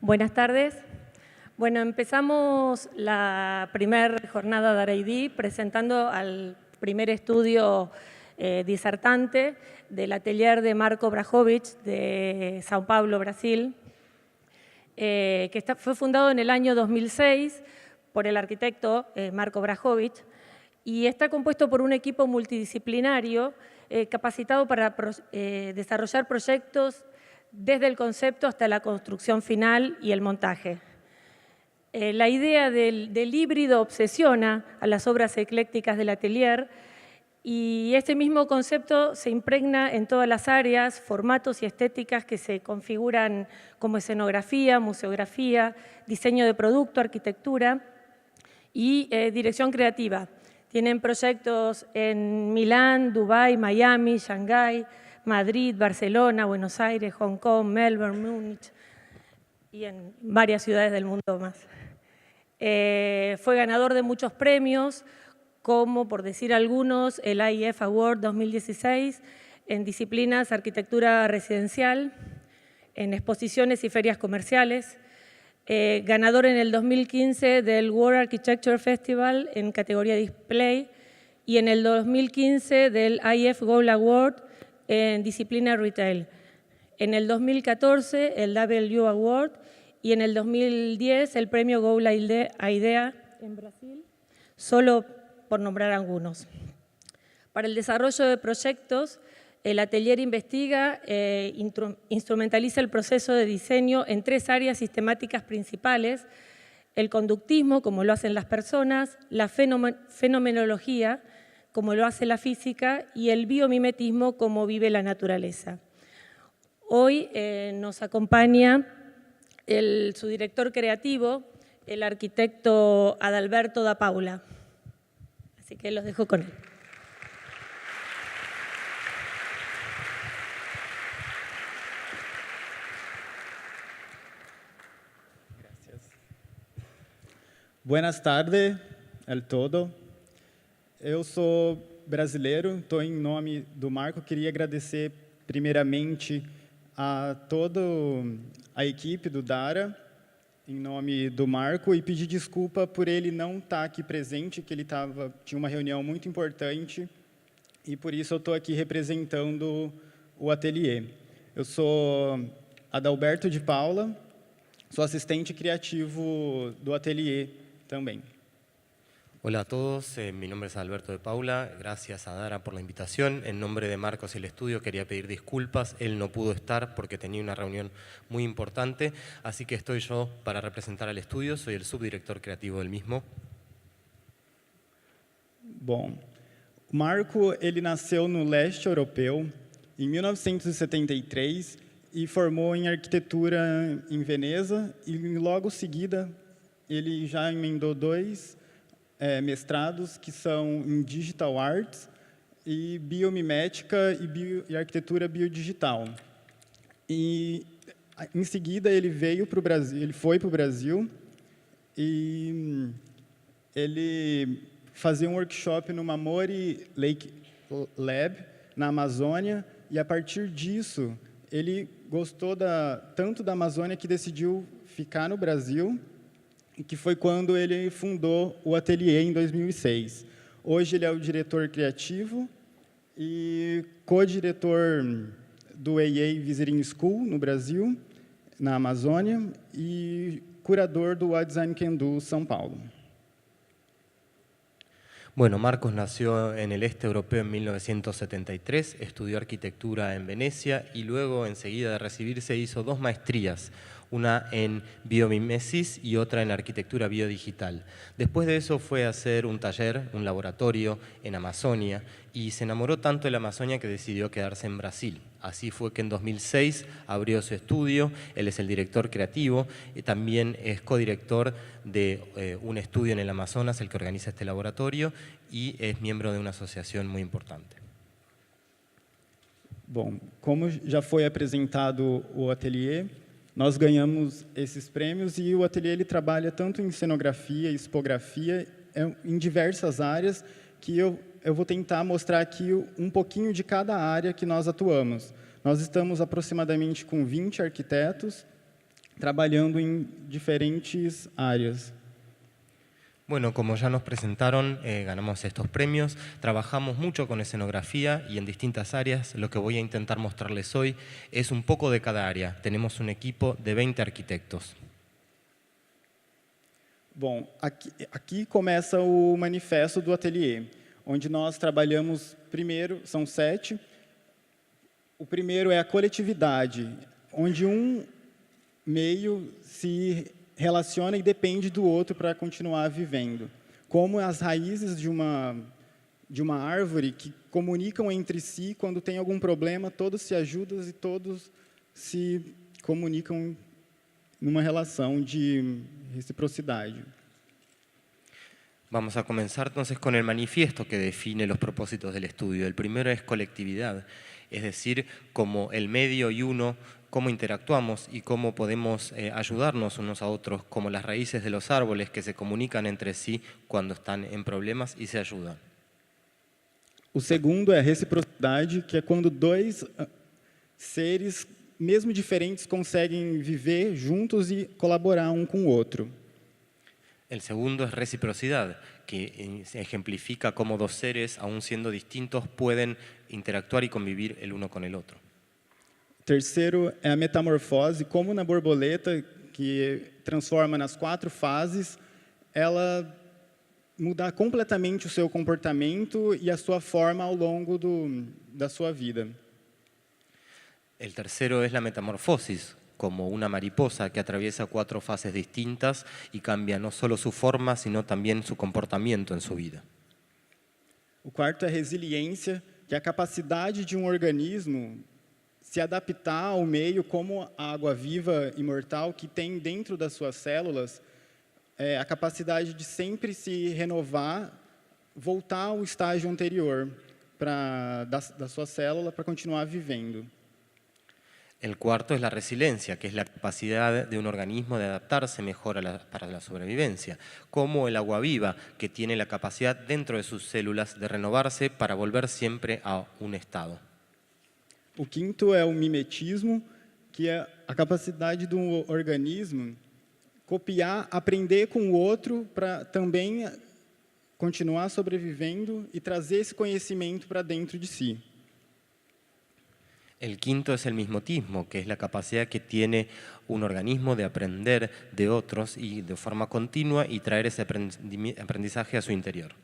Buenas tardes. Bueno, empezamos la primera jornada de ARAID presentando al primer estudio disertante del atelier de Marco Brajovic de Sao Paulo, Brasil, que fue fundado en el año 2006 por el arquitecto Marco Brajovic y está compuesto por un equipo multidisciplinario capacitado para desarrollar proyectos desde el concepto hasta la construcción final y el montaje. La idea del híbrido obsesiona a las obras eclécticas del atelier y este mismo concepto se impregna en todas las áreas, formatos y estéticas que se configuran como escenografía, museografía, diseño de producto, arquitectura y dirección creativa. Tienen proyectos en Milán, Dubái, Miami, Shanghái, Madrid, Barcelona, Buenos Aires, Hong Kong, Melbourne, Múnich y en varias ciudades del mundo más. Fue ganador de muchos premios, como, por decir algunos, el AIF Award 2016 en disciplinas arquitectura residencial, en exposiciones y ferias comerciales, ganador en el 2015 del World Architecture Festival en categoría Display y en el 2015 del AIF Gold Award en disciplina Retail. En el 2014 el W Award y en el 2010 el premio Gold Idea en Brasil, solo por nombrar algunos. Para el desarrollo de proyectos, el atelier investiga e instrumentaliza el proceso de diseño en tres áreas sistemáticas principales: el conductismo, como lo hacen las personas, la fenomenología, como lo hace la física, y el biomimetismo, como vive la naturaleza. Hoy nos acompaña su director creativo, el arquitecto Adalberto da Paula. Así que los dejo con él. Buenas tardes a todos. Eu sou brasileiro, estou em nome do Marco. Queria agradecer primeiramente a toda a equipe do Dara, em nome do Marco, e pedir desculpa por ele não estar aqui presente, que ele tinha uma reunião muito importante, e por isso eu estou aqui representando o ateliê. Eu sou Adalberto de Paula, sou assistente criativo do ateliê también. Hola a todos, mi nombre es Alberto de Paula, gracias a Dara por la invitación. En nombre de Marcos y el estudio quería pedir disculpas, él no pudo estar porque tenía una reunión muy importante, así que estoy yo para representar al estudio, soy el subdirector creativo del mismo. Bom, o Marco ele nasceu no leste europeu em 1973 e formou em arquitetura em Veneza e logo seguida ele já emendou dois mestrados que são em Digital Arts e Biomimética e Arquitetura Biodigital. E em seguida ele veio para o Brasil, ele foi para o Brasil e ele fazia um workshop no Mamori Lake Lab na Amazônia e a partir disso ele gostou tanto da Amazônia que decidiu ficar no Brasil, que foi quando ele fundou o ateliê em 2006. Hoje ele é o diretor criativo e co-diretor do EA Visiting School no Brasil, na Amazônia, e curador do What Design Can Do São Paulo. Bueno, Marcos nació en el este europeo en 1973, estudió arquitectura en Venecia y luego, enseguida de recibirse, hizo dos maestrías, una en biomimesis y otra en arquitectura biodigital. Después de eso fue a hacer un taller, un laboratorio en Amazonia y se enamoró tanto de la Amazonia que decidió quedarse en Brasil. Así fue que en 2006 abrió su estudio, él es el director creativo y también es codirector de un estudio en el Amazonas, el que organiza este laboratorio, y es miembro de una asociación muy importante. Bom, como já foi apresentado o ateliê, nós ganhamos esses prêmios e o ateliê ele trabalha tanto em cenografia, expografia, em diversas áreas que eu vou tentar mostrar aqui um pouquinho de cada área que nós atuamos. Nós estamos aproximadamente com 20 arquitetos trabalhando em diferentes áreas. Bueno, como ya nos presentaron, ganamos estos premios, trabajamos mucho con escenografía y en distintas áreas. Lo que voy a intentar mostrarles hoy es un poco de cada área. Tenemos un equipo de 20 arquitectos. Bom, aqui começa o manifesto do ateliê, onde nós trabalhamos primeiro, são 7. O primeiro é a coletividade, onde um meio se relaciona e depende do outro para continuar vivendo. Como as raízes de uma árvore que comunicam entre si, quando tem algum problema, todos se ajudam e todos se comunicam numa relação de reciprocidade. Vamos a comenzar entonces con el manifiesto que define los propósitos del estudio. El primero es colectividad, es decir, como el medio y uno, cómo interactuamos y cómo podemos ayudarnos unos a otros, como las raíces de los árboles que se comunican entre sí cuando están en problemas y se ayudan. O segundo é a reciprocidade, que é quando dois seres, mesmo diferentes, conseguem viver juntos e colaborar um com o outro. El segundo es reciprocidad, que ejemplifica cómo dos seres, aun siendo distintos, pueden interactuar y convivir el uno con el otro. Terceiro é a metamorfose, como na borboleta, que transforma nas 4 fases, ela muda completamente o seu comportamento e a sua forma ao longo da sua vida. El tercero es la metamorfosis, como una mariposa que atraviesa 4 fases distintas y cambia no solo su forma, sino también su comportamiento en su vida. O quarto é a resiliência, que é a capacidade de um organismo se adaptar ao meio, como a água viva imortal que tem dentro das suas células, a capacidade de sempre se renovar, voltar ao estágio anterior da sua célula para continuar vivendo. El cuarto es la resiliencia, que es la capacidad de un organismo de adaptarse mejor para la sobrevivencia, como el agua viva, que tiene la capacidad dentro de sus células de renovarse para volver siempre a un estado. O quinto é o mimetismo, que é a capacidade do organismo copiar, aprender com o outro para também continuar sobrevivendo e trazer esse conhecimento para dentro de si. El quinto es el mismotismo, que es la capacidad que tiene un organismo de aprender de otros y de forma continua y traer ese aprendizaje a su interior.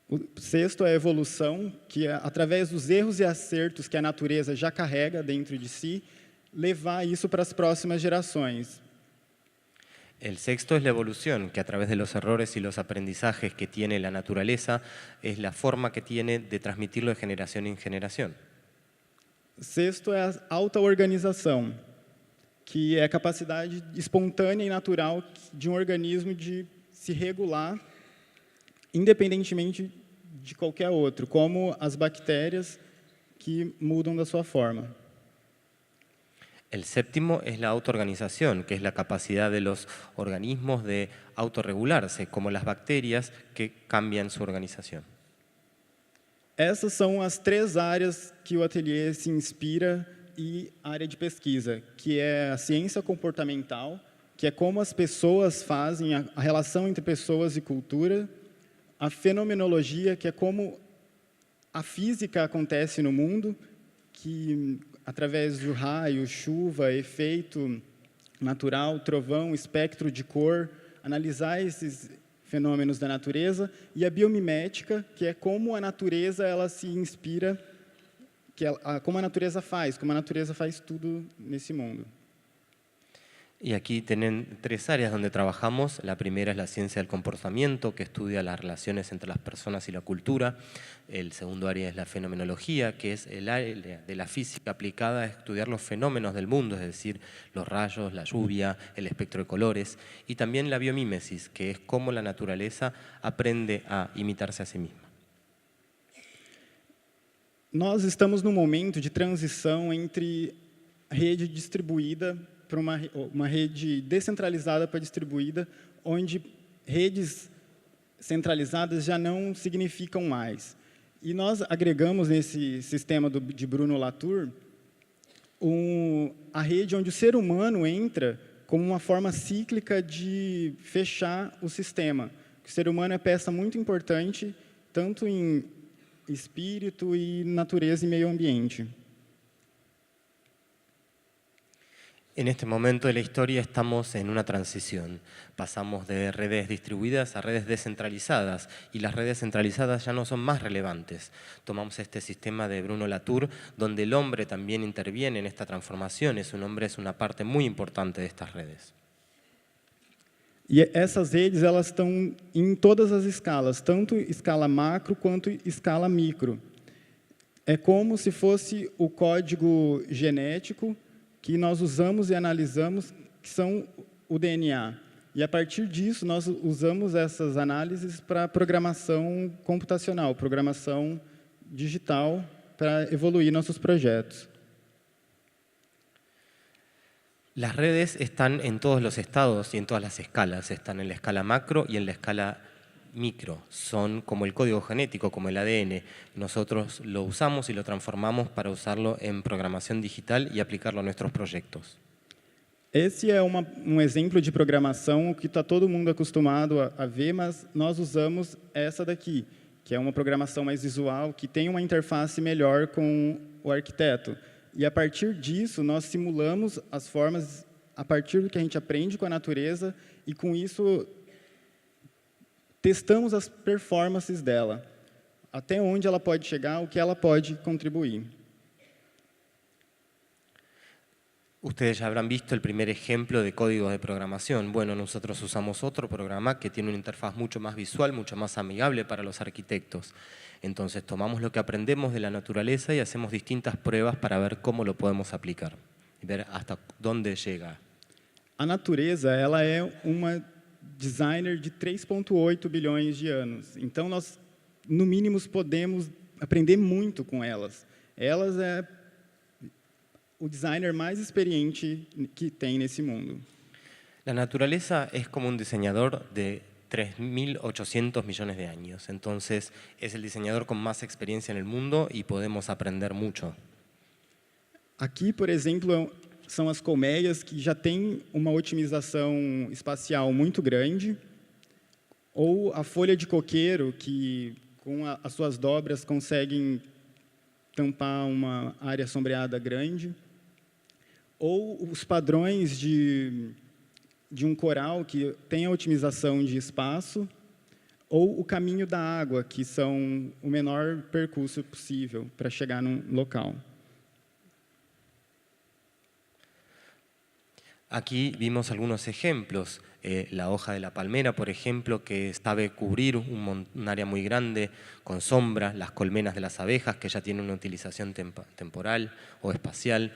O sexto é a evolução, que é, através dos erros e acertos que a natureza já carrega dentro de si, levar isso para as próximas gerações. El sexto es la evolución, que a través de los errores y los aprendizajes que tiene la naturaleza es la forma que tiene de transmitirlo de generación en generación. Sexto é a auto-organização, que é a capacidade espontânea e natural de um organismo de se regular independentemente de qualquer outro, como as bactérias que mudam da sua forma. El séptimo es la autoorganización, que es la capacidad de los organismos de autorregularse, como las bacterias que cambian su organización. Essas são as 3 áreas que o ateliê se inspira e a área de pesquisa, que é a ciência comportamental, que é como as pessoas fazem, a relação entre pessoas e cultura, a fenomenologia, que é como a física acontece no mundo, que através do raio, chuva, efeito natural, trovão, espectro de cor, analisar esses fenômenos da natureza, e a biomimética, que é como a natureza ela se inspira, como a natureza faz tudo nesse mundo. Y aquí tienen 3 áreas donde trabajamos. La primera es la ciencia del comportamiento, que estudia las relaciones entre las personas y la cultura. El segundo área es la fenomenología, que es el área de la física aplicada a estudiar los fenómenos del mundo, es decir, los rayos, la lluvia, el espectro de colores. Y también la biomímesis, que es cómo la naturaleza aprende a imitarse a sí misma. Nós estamos num momento de transição entre a rede distribuída para uma rede descentralizada para distribuída, onde redes centralizadas já não significam mais. E nós agregamos nesse sistema de Bruno Latour a rede onde o ser humano entra como uma forma cíclica de fechar o sistema. O ser humano é peça muito importante, tanto em espírito e natureza e meio ambiente. En este momento de la historia estamos en una transición. Pasamos de redes distribuidas a redes descentralizadas y las redes centralizadas ya no son más relevantes. Tomamos este sistema de Bruno Latour, donde el hombre también interviene en esta transformación. Un hombre es una parte muy importante de estas redes. E essas redes elas estão em todas as escalas, tanto escala macro quanto escala micro. É como se fosse o código genético que nós usamos e analisamos, que são o DNA. E, a partir disso, nós usamos essas análises para programação computacional, programação digital, para evoluir nossos projetos. Las redes están en todos los estados y en todas las escalas. Están en la escala macro y en la escala micro. Son como el código genético, como el ADN. Nosotros lo usamos y lo transformamos para usarlo en programación digital y aplicarlo a nuestros proyectos. Esse é exemplo de programação que está todo mundo acostumado a ver, mas nós usamos essa daqui, que é uma programação mais visual, que tem uma interface melhor com o arquiteto. E, a partir disso, nós simulamos as formas a partir do que a gente aprende com a natureza e, com isso, testamos as performances dela, até onde ela pode chegar, o que ela pode contribuir. Ustedes ya habrán visto el primer ejemplo de códigos de programación. Bueno, nosotros usamos otro programa que tiene una interfaz mucho más visual, mucho más amigable para los arquitectos. Entonces tomamos lo que aprendemos de la naturaleza y hacemos distintas pruebas para ver cómo lo podemos aplicar y ver hasta dónde llega. A natureza ela é uma designer de 3,8 bilhões de anos. Então, nós, no mínimo, podemos aprender muito com elas. Elas é o designer mais experiente que tem nesse mundo. La naturaleza es como un diseñador de 3.800 millones de años. Entonces, es el diseñador con más experiencia en el mundo y podemos aprender mucho. Aqui, por exemplo, são as colmeias que já têm uma otimização espacial muito grande, ou a folha de coqueiro, que com as suas dobras conseguem tampar uma área sombreada grande, ou os padrões de um coral que tem a otimização de espaço, ou o caminho da água, que são o menor percurso possível para chegar num local. Aquí vimos algunos ejemplos. La hoja de la palmera, por ejemplo, que sabe cubrir un área muy grande con sombra, las colmenas de las abejas, que ya tienen una utilización temporal o espacial.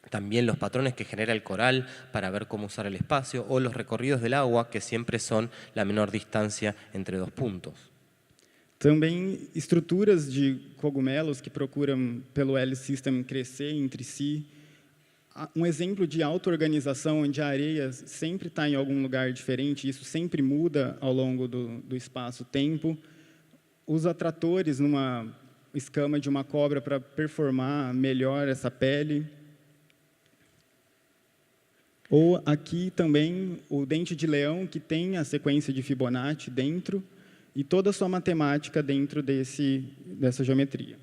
También los patrones que genera el coral para ver cómo usar el espacio, o los recorridos del agua, que siempre son la menor distancia entre dos puntos. Também estruturas de cogumelos que procuram, pelo L-System, crescer entre si. Um exemplo de auto-organização, onde a areia sempre está em algum lugar diferente, isso sempre muda ao longo do espaço-tempo. Os atratores numa escama de uma cobra para performar melhor essa pele. Ou aqui também o dente de leão, que tem a sequência de Fibonacci dentro e toda a sua matemática dentro dessa geometria.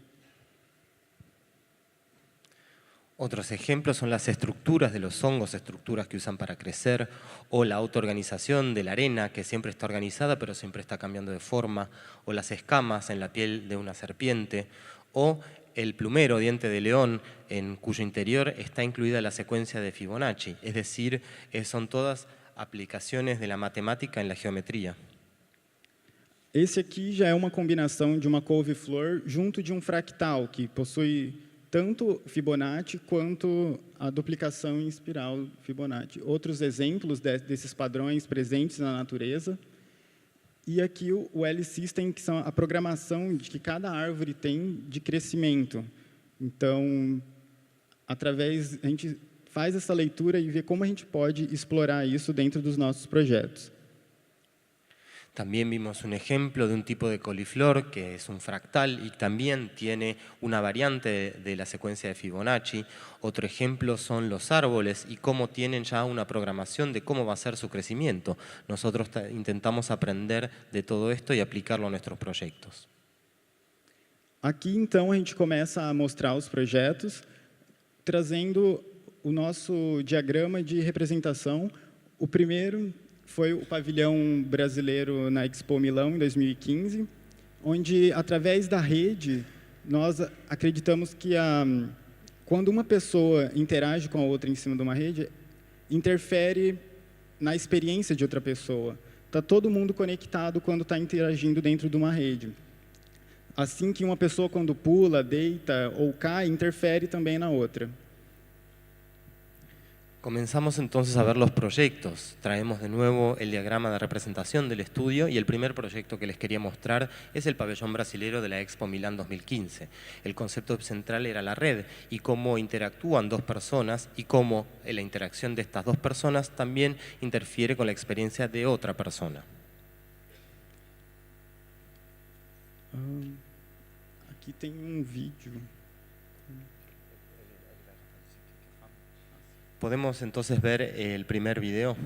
Otros ejemplos son las estructuras de los hongos, estructuras que usan para crecer, o la autoorganización de la arena, que siempre está organizada pero siempre está cambiando de forma, o las escamas en la piel de una serpiente, o el plumero, diente de león, en cuyo interior está incluida la secuencia de Fibonacci. Es decir, son todas aplicaciones de la matemática en la geometría. Esse aqui já é uma combinação de uma couve-flor junto de um fractal, que possui tanto Fibonacci quanto a duplicação em espiral Fibonacci. Outros exemplos desses padrões presentes na natureza. E aqui o L-System, que são a programação de que cada árvore tem de crescimento. Então, a gente faz essa leitura e vê como a gente pode explorar isso dentro dos nossos projetos. También vimos un ejemplo de un tipo de coliflor que es un fractal y también tiene una variante de la secuencia de Fibonacci. Otro ejemplo son los árboles y cómo tienen ya una programación de cómo va a ser su crecimiento. Nosotros intentamos aprender de todo esto y aplicarlo a nuestros proyectos. Aqui, então, a gente começa a mostrar os projetos, trazendo o nosso diagrama de representação. O primeiro foi o pavilhão brasileiro na Expo Milão, em 2015, onde, através da rede, nós acreditamos que quando uma pessoa interage com a outra em cima de uma rede, interfere na experiência de outra pessoa. Está todo mundo conectado quando está interagindo dentro de uma rede. Assim que uma pessoa, quando pula, deita ou cai, interfere também na outra. Comenzamos entonces a ver los proyectos. Traemos de nuevo el diagrama de representación del estudio y el primer proyecto que les quería mostrar es el pabellón brasilero de la Expo Milán 2015. El concepto central era la red y cómo interactúan dos personas y cómo la interacción de estas dos personas también interfiere con la experiencia de otra persona. Aqui tem vídeo. ¿Podemos entonces ver el primer video?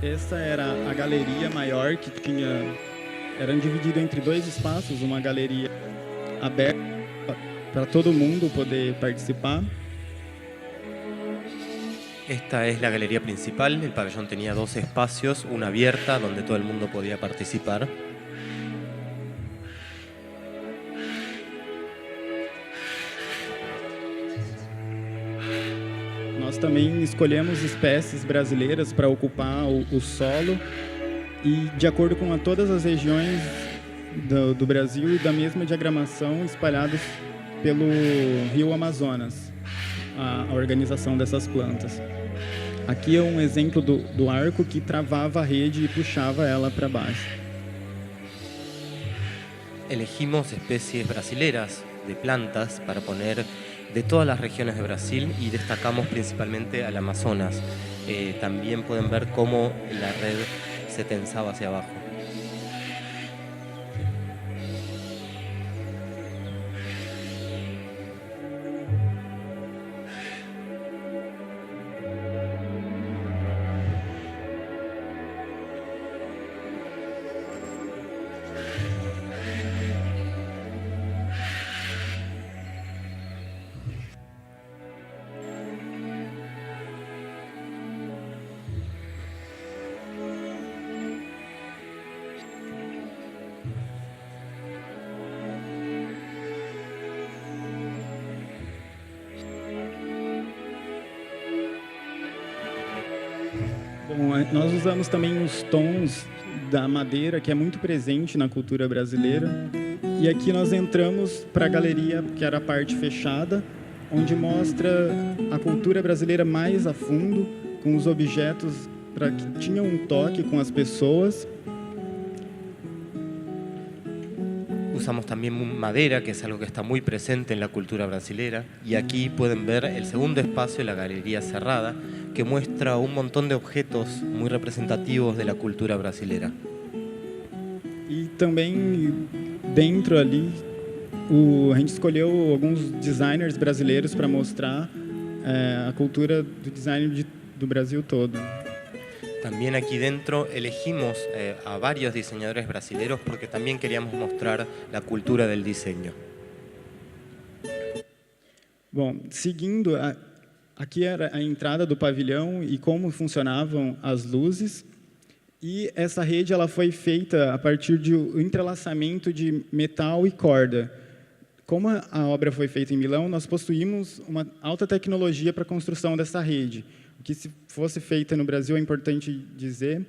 Essa era a galeria maior que eram divididas entre dois espaços, uma galeria aberta para todo mundo poder participar. Esta es la galería principal. El pabellón tenía dos espacios, una abierta donde todo el mundo podía participar. Nós também escolhemos espécies brasileiras para ocupar o solo e, de acordo com todas as regiões do Brasil e da mesma diagramação espalhadas pelo Rio Amazonas, a organização dessas plantas. Aqui é um exemplo do arco que travava a rede e puxava ela para baixo. Elegimos especies brasileras de plantas para poner de todas las regiones de Brasil y destacamos principalmente al Amazonas. También pueden ver cómo la red se tensaba hacia abajo. Bom, nós usamos também os tons da madeira, que é muito presente na cultura brasileira. E aqui nós entramos para a galeria, que era a parte fechada, onde mostra a cultura brasileira mais a fundo, com os objetos que tinham um toque com as pessoas. Usamos también madera, que es algo que está muy presente en la cultura brasilera. Y aquí pueden ver el segundo espacio, la galería cerrada, que muestra un montón de objetos muy representativos de la cultura brasilera. E também, dentro ali, a gente escolheu alguns designers brasileiros para mostrar a cultura do design do Brasil todo. También aquí dentro elegimos a varios diseñadores brasileños porque también queríamos mostrar la cultura del diseño. Bom, seguindo, aqui era a entrada do pavilhão e como funcionavam as luzes. E essa rede ela foi feita a partir do entrelaçamento de metal e corda. como a obra foi feita em Milão, nós possuímos uma alta tecnologia para a construção dessa rede. O que, se fosse feita no Brasil, é importante dizer,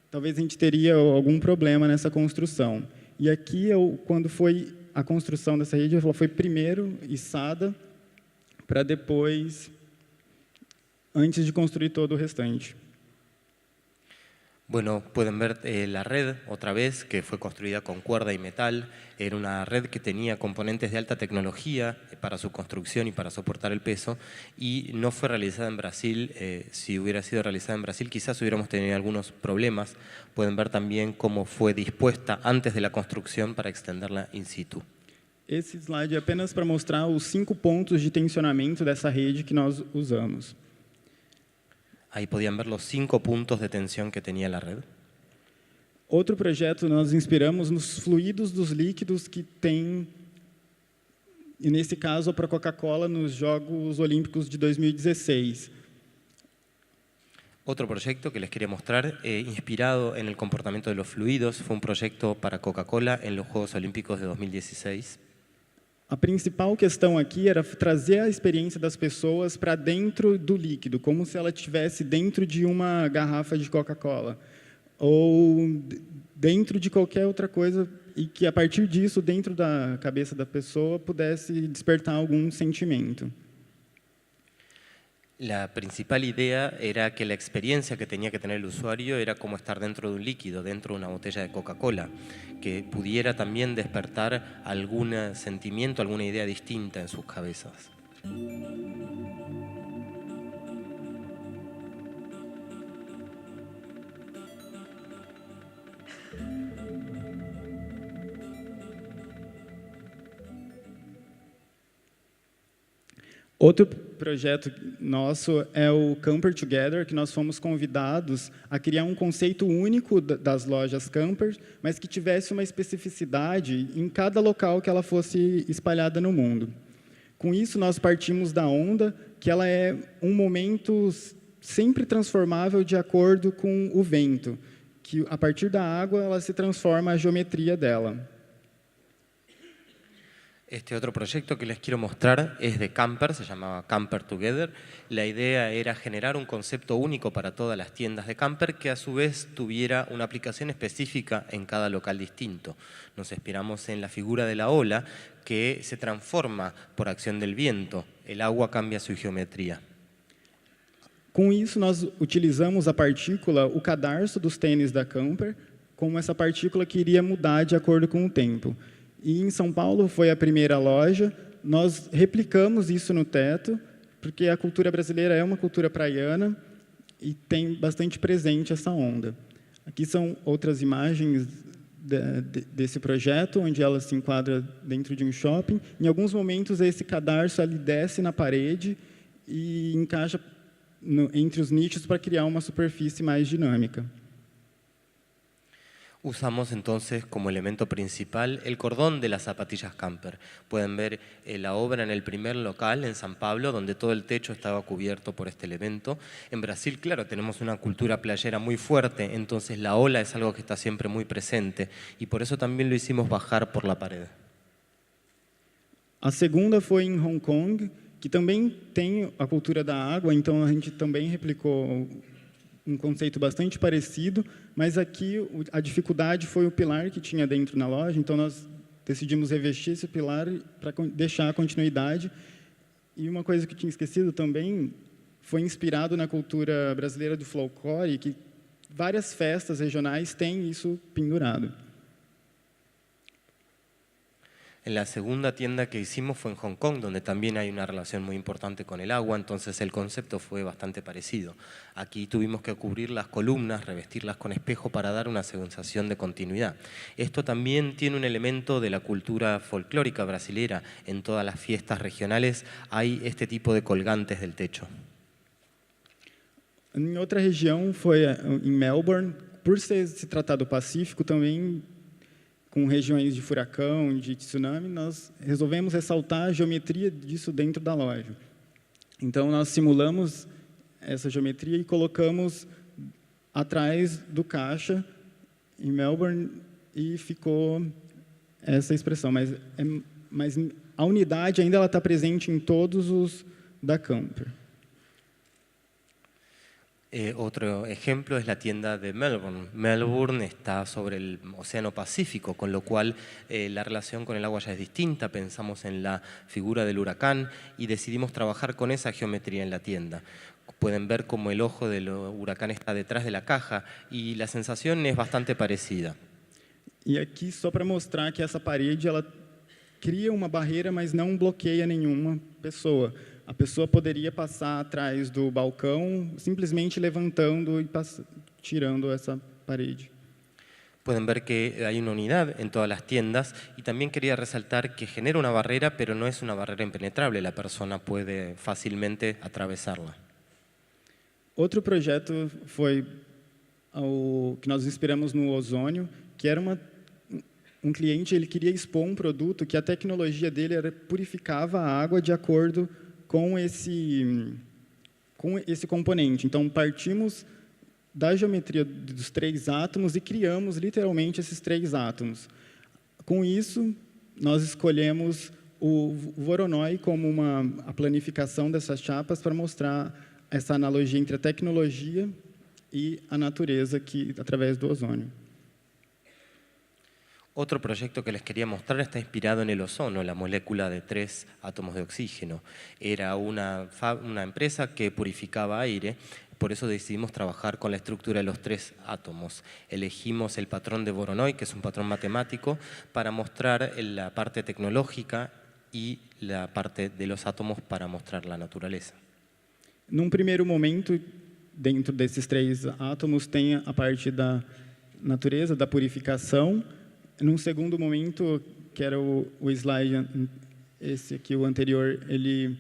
talvez a gente teria algum problema nessa construção. E aqui, quando foi a construção dessa rede, ela foi primeiro içada, para depois, antes de construir todo o restante. Bueno, pueden ver la red otra vez, que fue construida con cuerda y metal. Era una red que tenía componentes de alta tecnología para su construcción y para soportar el peso, y no fue realizada en Brasil. Si hubiera sido realizada en Brasil, quizás hubiéramos tenido algunos problemas. Pueden ver también cómo fue dispuesta antes de la construcción para extenderla in situ. Esse slide é apenas para mostrar os 5 pontos de tensionamento dessa rede que nós usamos. Ahí podían ver los 5 puntos de tensión que tenía la red. Outro projeto, nós inspiramos nos fluidos dos líquidos que tem, e nesse caso, para a Coca-Cola nos Jogos Olímpicos de 2016. Otro proyecto que les quería mostrar, inspirado en el comportamiento de los fluidos, fue un proyecto para Coca-Cola en los Juegos Olímpicos de 2016. A principal questão aqui era trazer a experiência das pessoas para dentro do líquido, como se ela estivesse dentro de uma garrafa de Coca-Cola, ou dentro de qualquer outra coisa, e que, a partir disso, dentro da cabeça da pessoa, pudesse despertar algum sentimento. La principal idea era que la experiencia que tenía que tener el usuario era como estar dentro de un líquido, dentro de una botella de Coca-Cola, que pudiera también despertar algún sentimiento, alguna idea distinta en sus cabezas. Outro projeto nosso é o Camper Together, que nós fomos convidados a criar um conceito único das lojas Camper, mas que tivesse uma especificidade em cada local que ela fosse espalhada no mundo. Com isso, nós partimos da onda, que ela é um momento sempre transformável de acordo com o vento, que, a partir da água, ela se transforma a geometria dela. Este otro proyecto que les quiero mostrar es de Camper, se llamaba Camper Together. La idea era generar un concepto único para todas las tiendas de camper que a su vez tuviera una aplicación específica en cada local distinto. Nos inspiramos en la figura de la ola que se transforma por acción del viento. El agua cambia su geometría. Com isso, nós utilizamos a partícula, o cadarço dos tênis da Camper, como essa partícula que iria mudar de acordo com o tempo. E em São Paulo foi a primeira loja, nós replicamos isso no teto, porque a cultura brasileira é uma cultura praiana e tem bastante presente essa onda. Aqui são outras imagens desse projeto, onde ela se enquadra dentro de um shopping. Em alguns momentos, esse cadarço ali desce na parede e encaixa entre os nichos para criar uma superfície mais dinâmica. Usamos entonces como elemento principal el cordón de las zapatillas camper. Pueden ver la obra en el primer local en San Pablo, donde todo el techo estaba cubierto por este elemento. En Brasil, claro, tenemos una cultura playera muy fuerte, entonces la ola es algo que está siempre muy presente y por eso también lo hicimos bajar por la pared. A segunda foi em Hong Kong, que também tem a cultura da água, então a gente também replicou um conceito bastante parecido, mas aqui a dificuldade foi o pilar que tinha dentro na loja, então nós decidimos revestir esse pilar para deixar a continuidade. E uma coisa que eu tinha esquecido também, foi inspirado na cultura brasileira do folclore, que várias festas regionais têm isso pendurado. La segunda tienda que hicimos fue en Hong Kong, donde también hay una relación muy importante con el agua, entonces el concepto fue bastante parecido. Aquí tuvimos que cubrir las columnas, revestirlas con espejo para dar una sensación de continuidad. Esto también tiene un elemento de la cultura folclórica brasilera. En todas las fiestas regionales hay este tipo de colgantes del techo. Em outra região foi em Melbourne, por se tratar do Pacífico, também com regiões de furacão, de tsunami, nós resolvemos ressaltar a geometria disso dentro da loja. Então, nós simulamos essa geometria e colocamos atrás do caixa em Melbourne e ficou essa expressão. Mas é mas a unidade ainda está presente em todos os da Camper. Otro ejemplo es la tienda de Melbourne. Melbourne está sobre el Océano Pacífico, con lo cual la relación con el agua ya es distinta. Pensamos en la figura del huracán y decidimos trabajar con esa geometría en la tienda. Pueden ver cómo el ojo del huracán está detrás de la caja y la sensación es bastante parecida. E aqui só para mostrar que essa parede ela cria uma barreira, mas não bloqueia nenhuma pessoa. A pessoa poderia passar atrás do balcão, simplesmente levantando e tirando essa parede. Pueden ver que hay una unidad en todas las tiendas y también quería resaltar que genera una barrera, pero no es una barrera impenetrable, la persona puede fácilmente atravesarla. Outro projeto foi que nós inspiramos no ozônio, que era um cliente, ele queria expor um produto que a tecnologia dele purificava a água de acordo com esse componente. Então, partimos da geometria dos 3 átomos e criamos, literalmente, esses 3 átomos. Com isso, nós escolhemos o Voronoi como a planificação dessas chapas para mostrar essa analogia entre a tecnologia e a natureza através do ozônio. Otro proyecto que les quería mostrar está inspirado en el ozono, la molécula de 3 átomos de oxígeno. Era una empresa que purificaba aire, por eso decidimos trabajar con la estructura de los 3 átomos. Elegimos el patrón de Voronoi, que es un patrón matemático, para mostrar la parte tecnológica y la parte de los átomos para mostrar la naturaleza. Num primeiro momento, dentro desses 3 átomos, tem a parte da natureza, da purificação. Num segundo momento, que era o slide, esse aqui, o anterior, ele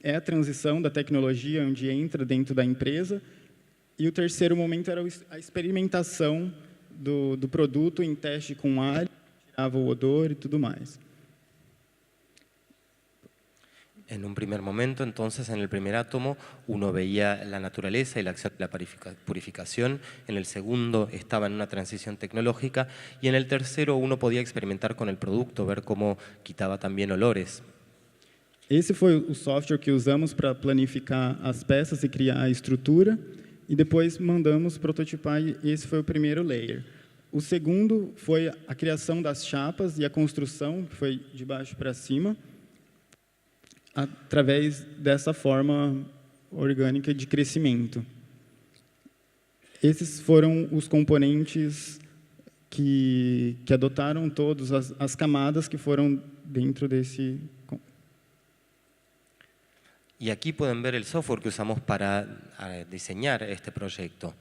é a transição da tecnologia, onde entra dentro da empresa. E o terceiro momento era a experimentação do produto em teste com alho, tirava o odor e tudo mais. En un primer momento, entonces, en el primer átomo, uno veía la naturaleza y la acción de la purificación. En el segundo, estaba en una transición tecnológica. Y en el tercero, uno podía experimentar con el producto, ver cómo quitaba también olores. Esse foi o software que usamos para planificar as peças e criar a estrutura. E depois mandamos prototipar, e esse foi o primeiro layer. O segundo foi a criação das chapas e a construção, que foi de baixo para cima, através dessa forma orgânica de crescimento. Esses foram os componentes que adotaram todas as camadas que foram dentro desse. Y aquí pueden ver el software que usamos para diseñar este proyecto.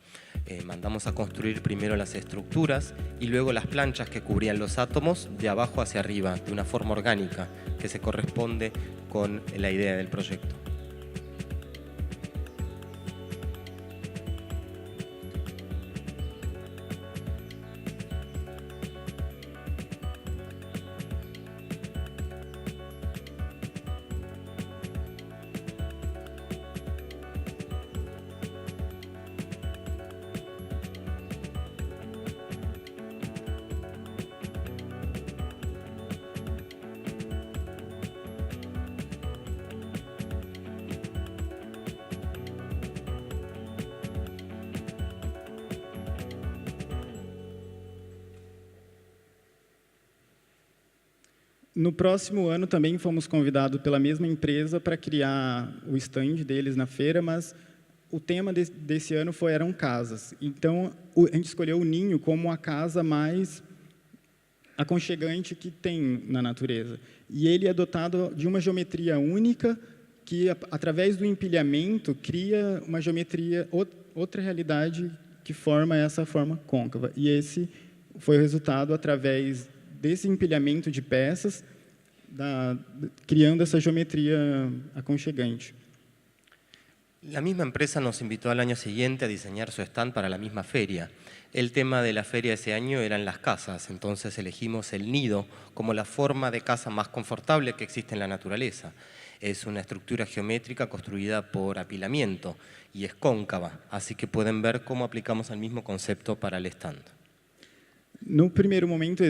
Mandamos a construir primero las estructuras y luego las planchas que cubrían los átomos de abajo hacia arriba, de una forma orgánica, que se corresponde con la idea del proyecto. No próximo ano também fomos convidados pela mesma empresa para criar o stand deles na feira, mas o tema desse ano eram casas. Então, a gente escolheu o ninho como a casa mais aconchegante que tem na natureza. E ele é dotado de uma geometria única que, através do empilhamento, cria uma geometria, outra realidade que forma essa forma côncava. E esse foi o resultado através desse empilhamento de peças, criando essa geometria aconchegante. La misma empresa nos invitó al año siguiente a diseñar su stand para la misma feria. El tema de la feria ese año eran las casas, entonces elegimos el nido como la forma de casa más confortable que existe en la naturaleza. Es una estructura geométrica construida por apilamiento y es cóncava, así que pueden ver cómo aplicamos el mismo concepto para el stand. No primeiro momento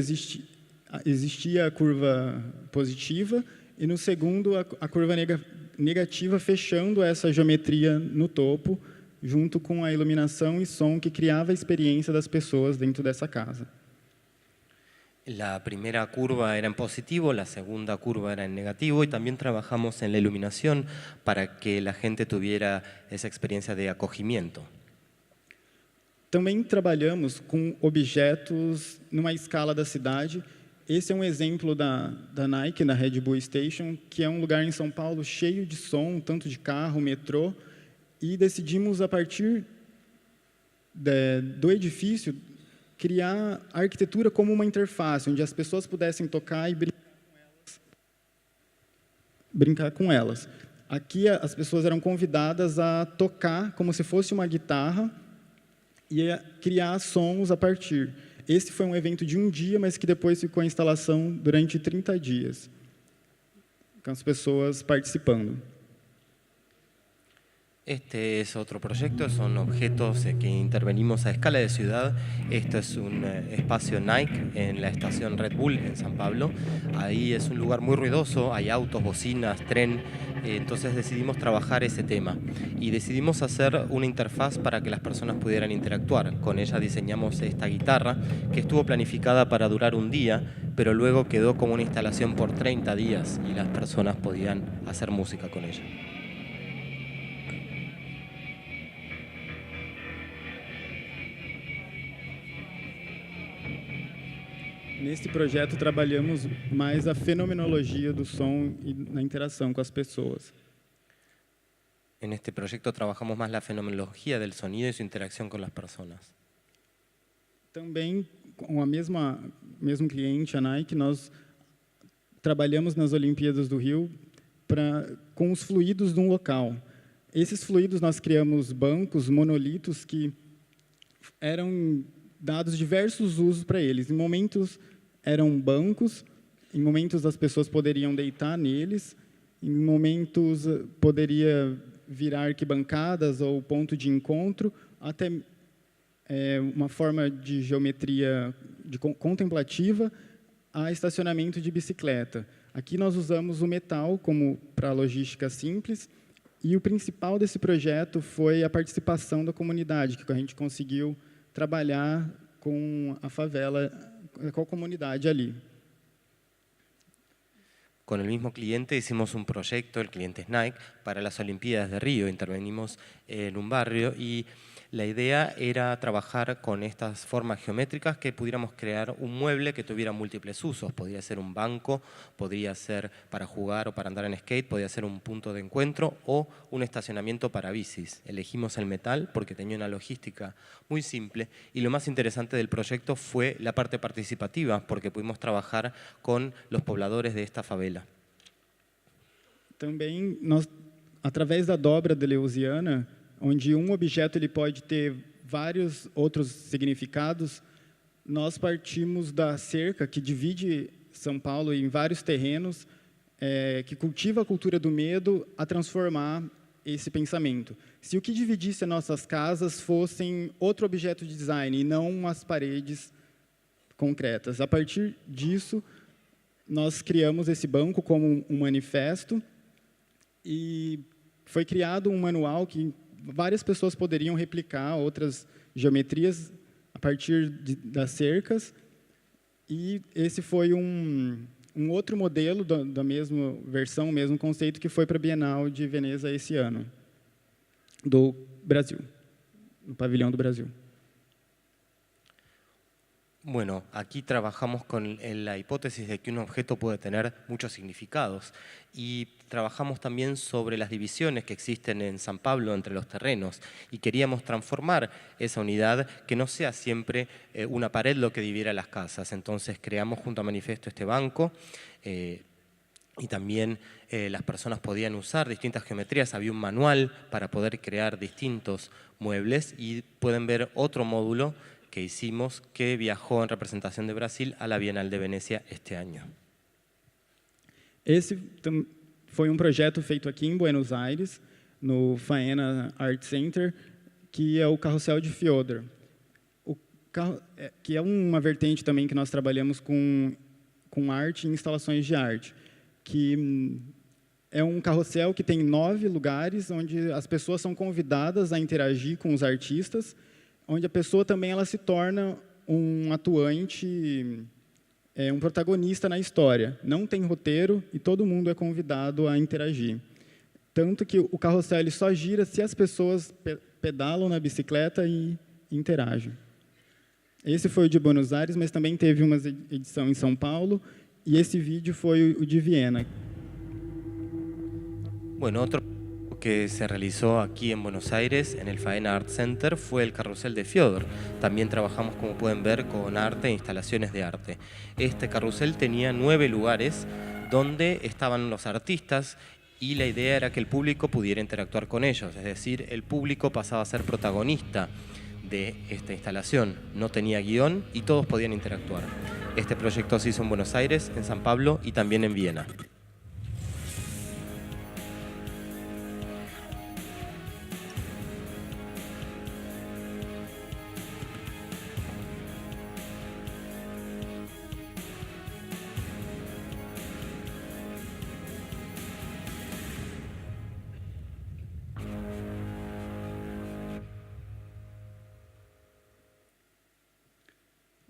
existia a curva positiva e no segundo a curva negativa, fechando essa geometria no topo, junto com a iluminação e som que criava a experiência das pessoas dentro dessa casa. La primera curva era en positivo, la segunda curva era en negativo y también trabajamos en la iluminación para que la gente tuviera esa experiencia de acogimiento. Também trabalhamos com objetos numa escala da cidade. Esse é um exemplo da Nike, na Red Bull Station, que é um lugar em São Paulo cheio de som, tanto de carro, metrô, e decidimos, a partir do edifício, criar a arquitetura como uma interface, onde as pessoas pudessem tocar e brincar com elas. Aqui, as pessoas eram convidadas a tocar como se fosse uma guitarra e a criar sons a partir. Esse foi um evento de um dia, mas que depois ficou a instalação durante 30 dias, com as pessoas participando. Este es otro proyecto, son objetos que intervenimos a escala de ciudad. Esto es un espacio Nike en la estación Red Bull en San Pablo. Ahí es un lugar muy ruidoso, hay autos, bocinas, tren, entonces decidimos trabajar ese tema y decidimos hacer una interfaz para que las personas pudieran interactuar. Con ella diseñamos esta guitarra que estuvo planificada para durar un día, pero luego quedó como una instalación por 30 días y las personas podían hacer música con ella. Nesse projeto, trabalhamos mais a fenomenologia do som e na interação com as pessoas. En este proyecto trabajamos más la fenomenología del sonido y su interacción con las personas. Também, com a mesmo cliente, a Nike, nós trabalhamos nas Olimpíadas do Rio com os fluidos de um local. Esses fluidos, nós criamos bancos, monolitos, que eram dados diversos usos para eles. Em momentos eram bancos, em momentos as pessoas poderiam deitar neles, em momentos poderia virar arquibancadas ou ponto de encontro, até uma forma de geometria contemplativa a estacionamento de bicicleta. Aqui nós usamos o metal como para logística simples, e o principal desse projeto foi a participação da comunidade, que a gente conseguiu trabalhar com a favela, com a comunidade ali. Con el mismo cliente hicimos un proyecto, el cliente es Nike, para las Olimpiadas de Río. Intervenimos en un barrio y la idea era trabajar con estas formas geométricas que pudiéramos crear un mueble que tuviera múltiples usos. Podría ser un banco, podría ser para jugar o para andar en skate, podría ser un punto de encuentro o un estacionamiento para bicis. Elegimos el metal porque tenía una logística muy simple y lo más interesante del proyecto fue la parte participativa porque pudimos trabajar con los pobladores de esta favela. Também, através da dobra de Leuziana, onde um objeto ele pode ter vários outros significados, nós partimos da cerca que divide São Paulo em vários terrenos, que cultiva a cultura do medo, a transformar esse pensamento. Se o que dividisse as nossas casas fossem outro objeto de design e não as paredes concretas. A partir disso, nós criamos esse banco como um manifesto e foi criado um manual que várias pessoas poderiam replicar outras geometrias a partir das cercas, e esse foi um outro modelo da mesma versão, o mesmo conceito, que foi para a Bienal de Veneza esse ano, do Brasil, no Pavilhão do Brasil. Bueno, aquí trabajamos con la hipótesis de que un objeto puede tener muchos significados y trabajamos también sobre las divisiones que existen en San Pablo entre los terrenos y queríamos transformar esa unidad que no sea siempre una pared lo que dividiera las casas. Entonces creamos junto a Manifesto este banco y también las personas podían usar distintas geometrías. Había un manual para poder crear distintos muebles y pueden ver otro módulo que hicimos, que viajó en representación de Brasil a la Bienal de Venecia este año. Esse foi projeto feito aqui em Buenos Aires, no Faena Art Center, que é o Carrossel de Fiodor. Que é uma vertente também que nós trabalhamos com com arte e instalações de arte, que é um carrossel que tem 9 lugares, onde as pessoas são convidadas a interagir com os artistas, onde a pessoa também ela se torna um atuante, um protagonista na história. Não tem roteiro e todo mundo é convidado a interagir. Tanto que o carrossel ele só gira se as pessoas pedalam na bicicleta e interagem. Esse foi o de Buenos Aires, mas também teve uma edição em São Paulo, y ese vídeo fue o de Viena. Bueno, otro que se realizó aquí en Buenos Aires, en el Faena Art Center, fue el carrusel de Fiodor. También trabajamos, como pueden ver, con arte e instalaciones de arte. Este carrusel tenía 9 lugares donde estaban los artistas y la idea era que el público pudiera interactuar con ellos, es decir, el público pasaba a ser protagonista de esta instalación. No tenía guión y todos podían interactuar. Este proyecto se hizo en Buenos Aires, en San Pablo y también en Viena.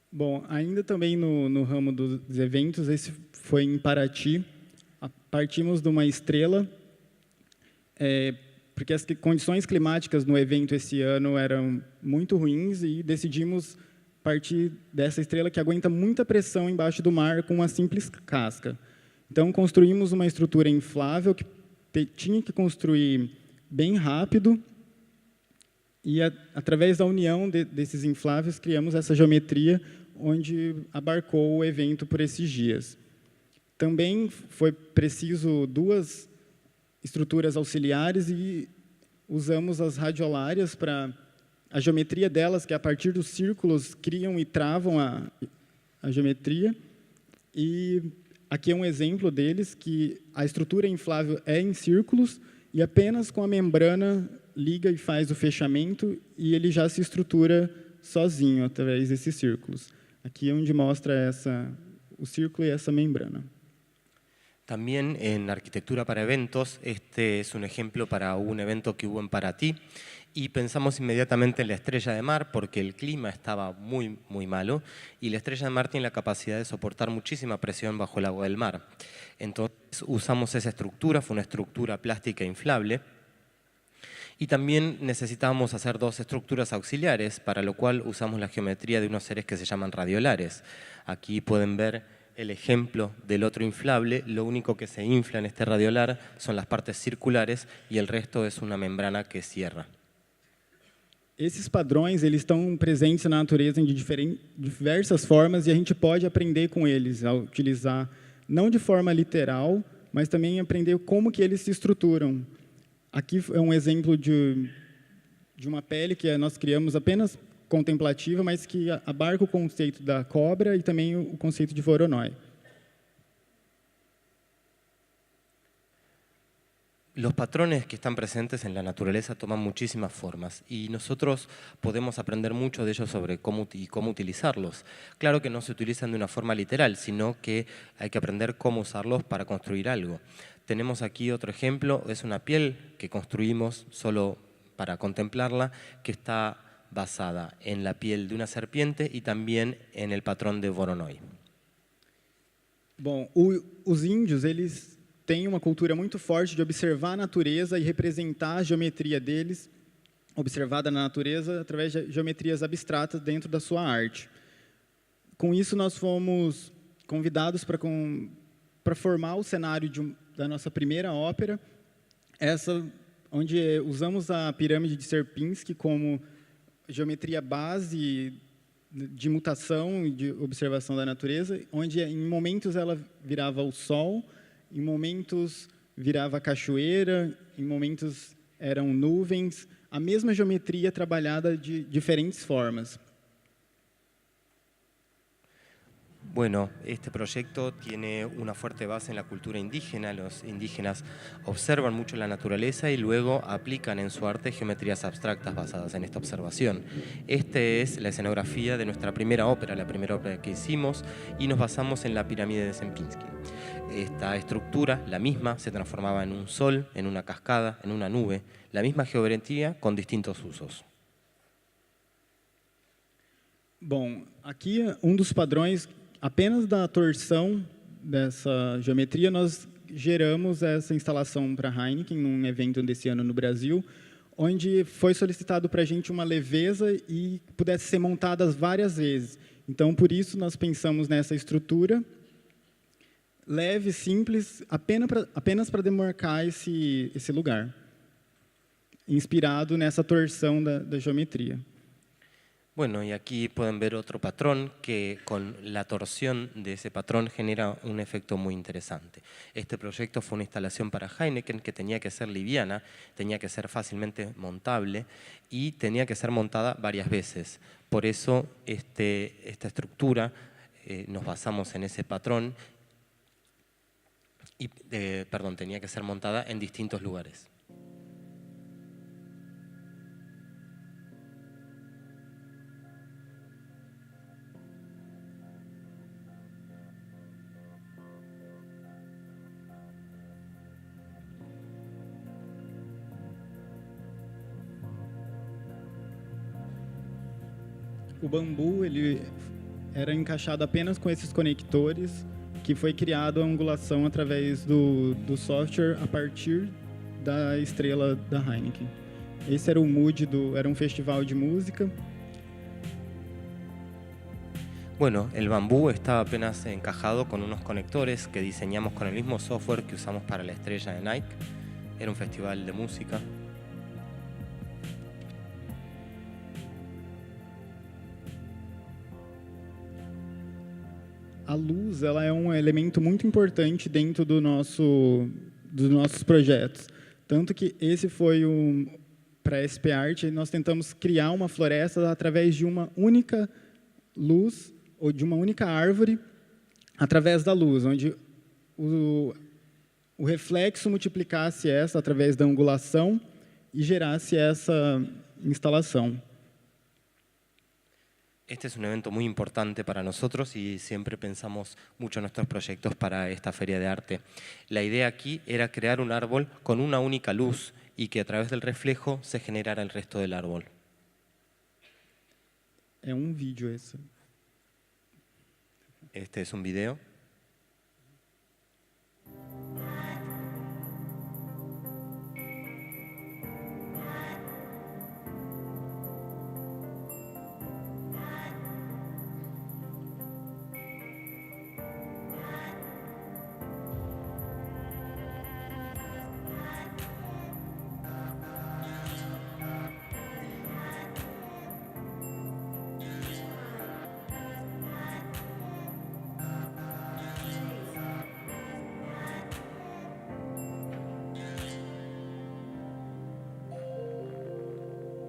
Bom, ainda também no ramo dos eventos, esse foi em Paraty. Partimos de uma estrela, porque as condições climáticas no evento esse ano eram muito ruins e decidimos partir dessa estrela que aguenta muita pressão embaixo do mar com uma simples casca. Então, construímos uma estrutura inflável que tinha que construir bem rápido e, através da união desses infláveis, criamos essa geometria onde abarcou o evento por esses dias. Também foi preciso 2 estruturas auxiliares e usamos as radiolárias para a geometria delas, que a partir dos círculos criam e travam a geometria. E aqui é um exemplo deles, que a estrutura inflável é em círculos e apenas com a membrana liga e faz o fechamento e ele já se estrutura sozinho através desses círculos. Aquí es donde muestra o círculo y esa membrana. También en arquitectura para eventos, este es un ejemplo para un evento que hubo en Paraty y pensamos inmediatamente en la estrella de mar porque el clima estaba muy malo y la estrella de mar tiene la capacidad de soportar muchísima presión bajo el agua del mar. Entonces usamos esa estructura, fue una estructura plástica inflable. Y también necesitábamos hacer 2 estructuras auxiliares, para lo cual usamos la geometría de unos seres que se llaman radiolares. Aquí pueden ver el ejemplo del otro inflable. Lo único que se infla en este radiolar son las partes circulares y el resto es una membrana que cierra. Esses padrões eles estão presentes na natureza de diversas formas e a gente pode aprender com eles, a utilizar não de forma literal, mas também aprender como que eles se estruturam. Aqui é um exemplo de uma pele que nós criamos apenas contemplativa, mas que abarca o conceito da cobra e também o conceito de Voronoi. Los patrones que están presentes en la naturaleza toman muchísimas formas y nosotros podemos aprender mucho de ellos sobre cómo utilizarlos. Claro que no se utilizan de una forma literal, sino que hay que aprender cómo usarlos para construir algo. Tenemos aquí otro ejemplo, es una piel que construimos solo para contemplarla, que está basada en la piel de una serpiente y también en el patrón de Voronoi. Bom, os índios, eles têm uma cultura muito forte de observar a natureza e representar a geometria deles, observada na natureza, através de geometrias abstratas dentro da sua arte. Com isso, nós fomos convidados para formar o cenário da nossa primeira ópera, onde usamos a pirâmide de Sierpinski como geometria base de mutação e de observação da natureza, onde em momentos ela virava o sol, em momentos virava a cachoeira, em momentos eram nuvens, a mesma geometria trabalhada de diferentes formas. Bueno, este proyecto tiene una fuerte base en la cultura indígena. Los indígenas observan mucho la naturaleza y luego aplican en su arte geometrías abstractas basadas en esta observación. Esta es la escenografía de nuestra primera ópera, la primera ópera que hicimos, y nos basamos en la pirámide de Sempinski. Esta estructura, la misma, se transformaba en un sol, en una cascada, en una nube, la misma geometría con distintos usos. Bom, aqui dos padrões, apenas da torção dessa geometria, nós geramos essa instalação para a Heineken, num evento desse ano no Brasil, onde foi solicitado para a gente uma leveza e pudesse ser montadas várias vezes. Então, por isso, nós pensamos nessa estrutura leve, simples, apenas para demarcar esse lugar, inspirado nessa torção da geometría. Bueno, y aquí pueden ver otro patrón que con la torsión de ese patrón genera un efecto muy interesante. Este proyecto fue una instalación para Heineken que tenía que ser liviana, tenía que ser fácilmente montable y tenía que ser montada varias veces. Por eso esta estructura nos basamos en ese patrón y, tenía que ser montada en distintos lugares. O bambu ele era encaixado apenas com esses conectores, que foi criado a angulação através do software a partir da estrela da Heineken. Esse era o mood era um festival de música. Bueno, el bambú estaba apenas encajado con unos conectores que diseñamos con el mismo software que usamos para la estrella de Nike. Era un festival de música. A luz ela é um elemento muito importante dentro dos nossos projetos. Tanto que esse foi para a SP Art, nós tentamos criar uma floresta através de uma única luz, ou de uma única árvore, através da luz, onde o reflexo multiplicasse essa através da angulação e gerasse essa instalação. Este es un evento muy importante para nosotros y siempre pensamos mucho en nuestros proyectos para esta feria de arte. La idea aquí era crear un árbol con una única luz y que a través del reflejo se generara el resto del árbol. É um vídeo esse. Este es un video.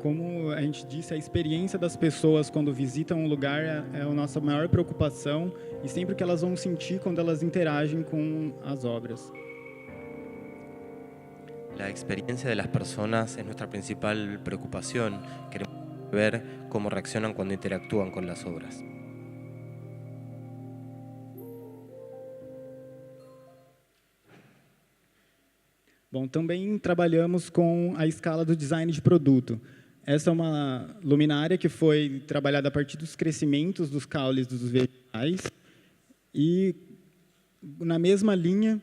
Como a gente disse, a experiência das pessoas quando visitam um lugar é a nossa maior preocupação e sempre que elas vão sentir quando elas interagem com as obras. La experiencia de las personas es nuestra principal preocupación. Queremos ver cómo reaccionan cuando interactúan con las obras. Bom, também trabalhamos com a escala do design de produto. Essa é uma luminária que foi trabalhada a partir dos crescimentos dos caules dos vegetais e, na mesma linha,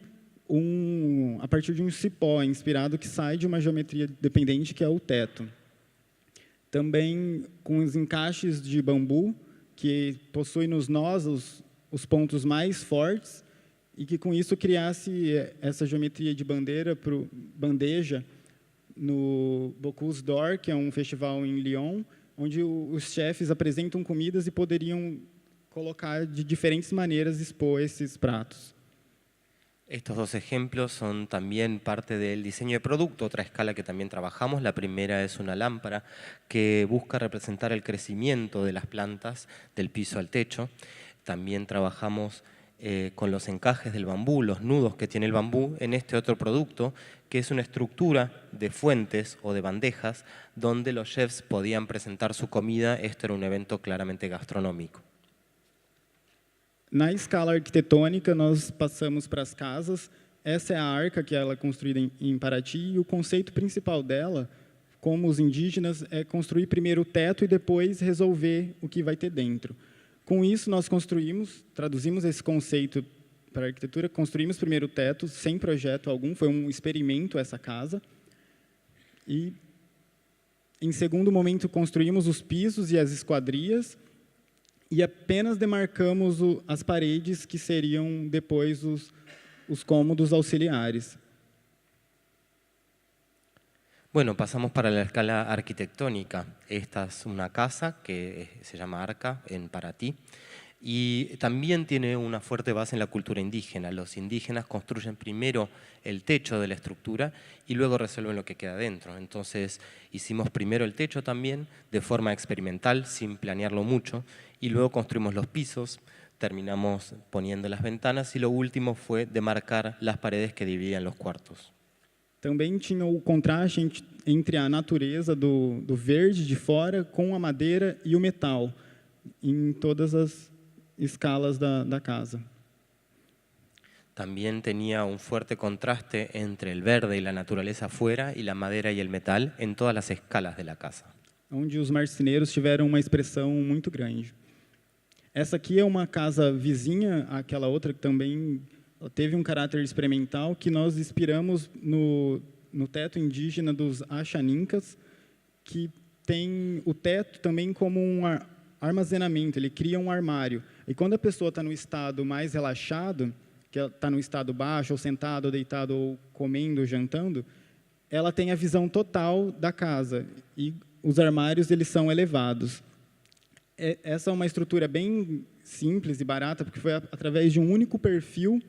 a partir de um cipó inspirado que sai de uma geometria dependente, que é o teto. Também com os encaixes de bambu, que possuem nos nós os pontos mais fortes e que, com isso, criasse essa geometria de bandeja no Bocuse d'Or, que é um festival em Lyon, onde os chefes apresentam comidas e poderiam colocar de diferentes maneiras, expor esses pratos. Estos dos ejemplos son también parte del diseño de producto, otra escala que también trabajamos. La primera es una lámpara que busca representar el crecimiento de las plantas del piso al techo. También trabajamos con los encajes del bambú, los nudos que tiene el bambú en este otro producto, que es una estructura de fuentes o de bandejas donde los chefs podían presentar su comida. Esto era un evento claramente gastronómico. Na escala arquitetônica, nós passamos para as casas. Essa é a arca que ela é construída em Paraty, e o conceito principal dela, como os indígenas, é construir primeiro o teto e depois resolver o que vai ter dentro. Com isso, nós traduzimos esse conceito para a arquitetura, construímos primeiro o teto, sem projeto algum, foi um experimento essa casa. E, em segundo momento, construímos os pisos e as esquadrias, e apenas demarcamos as paredes, que seriam depois os cômodos auxiliares. Bueno, pasamos para la escala arquitectónica. Esta es una casa que se llama Arca en Paraty y también tiene una fuerte base en la cultura indígena. Los indígenas construyen primero el techo de la estructura y luego resuelven lo que queda dentro. Entonces hicimos primero el techo también de forma experimental, sin planearlo mucho, y luego construimos los pisos, terminamos poniendo las ventanas y lo último fue demarcar las paredes que dividían los cuartos. Também tinha o contraste entre a natureza do verde de fora com a madeira e o metal, em todas as escalas da casa. También tenía un fuerte contraste entre el verde y la naturaleza afuera y la madera y el metal en todas las escalas de la casa. Onde os marceneiros tiveram uma expressão muito grande. Essa aqui é uma casa vizinha àquela outra que também teve um caráter experimental, que nós inspiramos no teto indígena dos Axanincas, que tem o teto também como um armazenamento, ele cria um armário. E quando a pessoa está no estado mais relaxado, que está no estado baixo, ou sentado, ou deitado, ou comendo, ou jantando, ela tem a visão total da casa, e os armários eles são elevados. Essa é uma estrutura bem simples e barata, porque foi através de um único perfil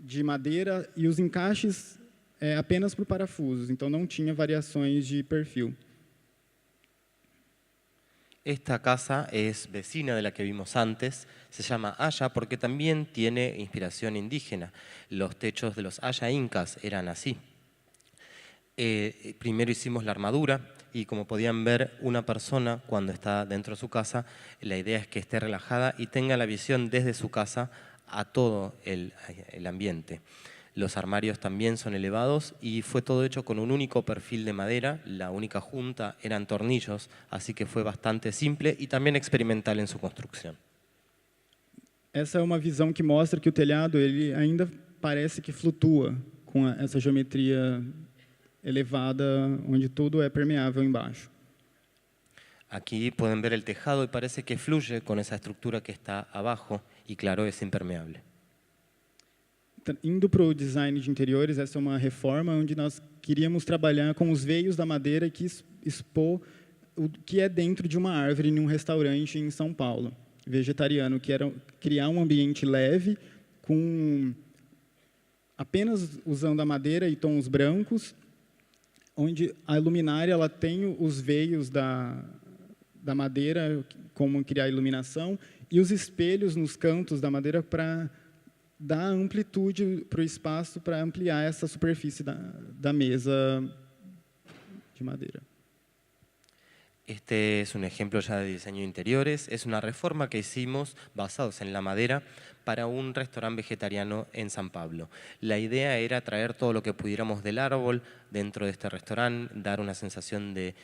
de madeira e os encaixes apenas por parafusos, então não tinha variações de perfil. Esta casa es vecina de la que vimos antes, se llama Aya porque también tiene inspiración indígena. Los techos de los Aya incas eran así. Primero hicimos la armadura y como podían ver, una persona cuando está dentro de su casa, la idea es que esté relajada y tenga la visión desde su casa a todo el ambiente. Los armarios también son elevados y fue todo hecho con un único perfil de madera. La única junta eran tornillos, así que fue bastante simple y también experimental en su construcción. Essa é uma visão que mostra que o telhado ele ainda parece que flutua com essa geometria elevada, onde tudo é permeável embaixo. Aquí pueden ver el tejado y parece que fluye con esa estructura que está abajo y claro, es impermeable. Indo para o design de interiores, essa é uma reforma onde nós queríamos trabalhar com os veios da madeira e quis expor o que é dentro de uma árvore em um restaurante em São Paulo, vegetariano, que era criar um ambiente leve, com apenas usando a madeira e tons brancos, onde a luminária ela tem os veios da madeira, como criar iluminação, e os espelhos nos cantos da madeira para dar amplitude para o espaço, para ampliar essa superfície da mesa de madeira. Este es un ejemplo ya de diseño de interiores. Es una reforma que hicimos basados en la madera para un restaurante vegetariano en San Pablo. La idea era traer todo lo que pudiéramos del árbol dentro de este restaurante, dar una sensación de